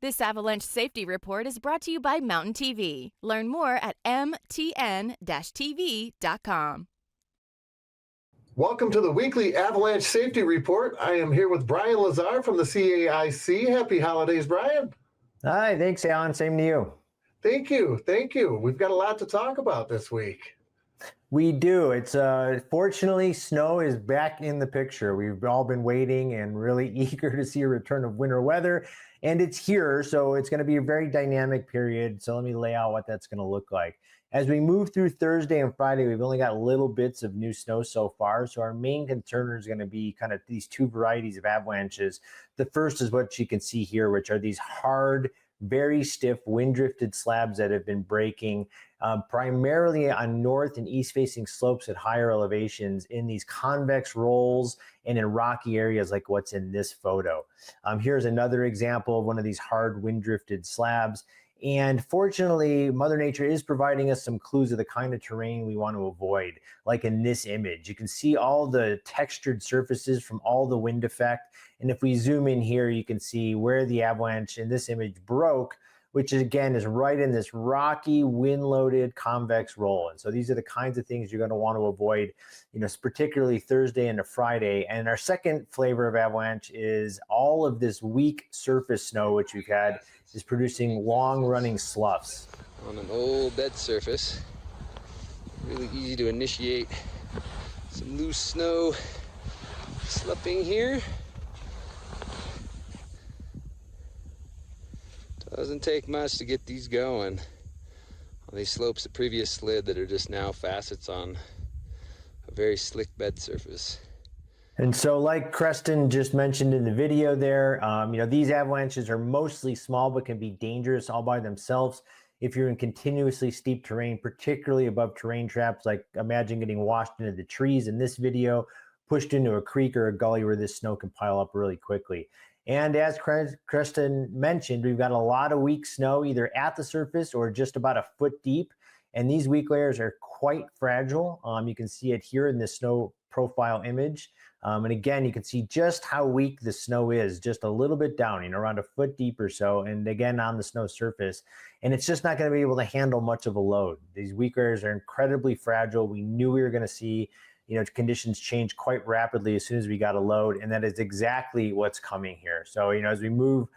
This avalanche safety report is brought to you by MTN-TV. Learn more at MTN-TV.com. Welcome to the weekly Avalanche Safety Report. I am here with Brian Lazar from the CAIC. Happy holidays, Brian. Hi, thanks, Alan. Same to you. Thank you. We've got a lot to talk about this week. We do. It's fortunately, snow is back in the picture. We've all been waiting and really eager to see a return of winter weather, and it's here. So it's going to be a very dynamic period. So let me lay out what that's going to look like. As we move through Thursday and Friday, we've only got little bits of new snow so far. So our main concern is going to be kind of these two varieties of avalanches. The first is what you can see here, which are these hard, very stiff wind drifted slabs that have been breaking primarily on north and east facing slopes at higher elevations in these convex rolls and in rocky areas like what's in this photo. Here's another example of one of these hard wind drifted slabs. And fortunately, Mother Nature is providing us some clues of the kind of terrain we want to avoid. Like in this image, you can see all the textured surfaces from all the wind effect. And if we zoom in here, you can see where the avalanche in this image broke, which again is right in this rocky, wind-loaded convex roll. And so these are the kinds of things you're going to want to avoid, particularly Thursday into Friday. And our second flavor of avalanche is all of this weak surface snow, which we've had, is producing long-running sloughs. On an old bed surface, really easy to initiate some loose snow sloughing here. Doesn't take much to get these going on these slopes that previous slid that are just now facets on a very slick bed surface. And so like Creston just mentioned in the video there, these avalanches are mostly small but can be dangerous all by themselves if you're in continuously steep terrain, particularly above terrain traps. Like imagine getting washed into the trees in this video, pushed into a creek or a gully where this snow can pile up really quickly. And as Creston mentioned, we've got a lot of weak snow either at the surface or just about a foot deep. And these weak layers are quite fragile. You can see it here in this snow profile image. And again, you can see just how weak the snow is, just a little bit down, around a foot deep or so. And again, on the snow surface. And it's just not going to be able to handle much of a load. These weak layers are incredibly fragile. We knew we were going to see conditions change quite rapidly as soon as we got a load, and that is exactly what's coming here. So, as we move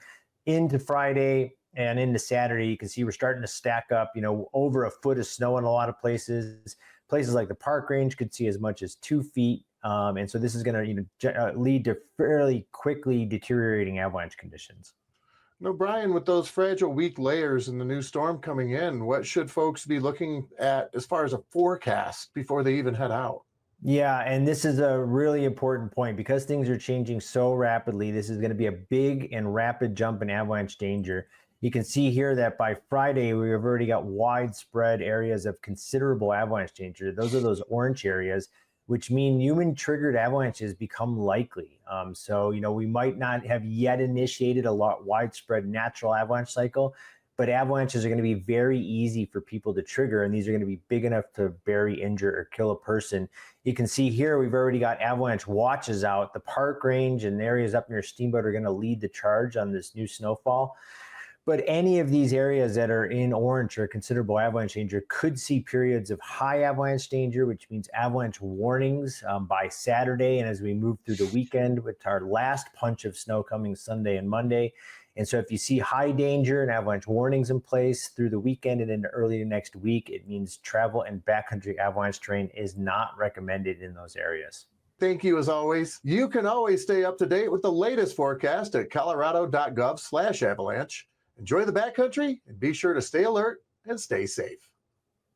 into Friday and into Saturday, you can see we're starting to stack up, over a foot of snow in a lot of places. Places like the Park Range could see as much as 2 feet. And so this is going to lead to fairly quickly deteriorating avalanche conditions. No, Brian, with those fragile, weak layers and the new storm coming in, what should folks be looking at as far as a forecast before they even head out? Yeah, and this is a really important point because things are changing so rapidly. This is going to be a big and rapid jump in avalanche danger. You can see here that by Friday, we have already got widespread areas of considerable avalanche danger. Those are those orange areas, which mean human-triggered avalanches become likely. So, we might not have yet initiated a widespread natural avalanche cycle, but avalanches are going to be very easy for people to trigger, and these are going to be big enough to bury, injure, or kill a person. You can see here we've already got avalanche watches out. The Park Range and areas up near Steamboat are going to lead the charge on this new snowfall. But any of these areas that are in orange or considerable avalanche danger could see periods of high avalanche danger, which means avalanche warnings by Saturday. And as we move through the weekend with our last punch of snow coming Sunday and Monday. And so if you see high danger and avalanche warnings in place through the weekend and into early next week, it means travel and backcountry avalanche terrain is not recommended in those areas. Thank you as always. You can always stay up to date with the latest forecast at colorado.gov/avalanche. Enjoy the backcountry and be sure to stay alert and stay safe.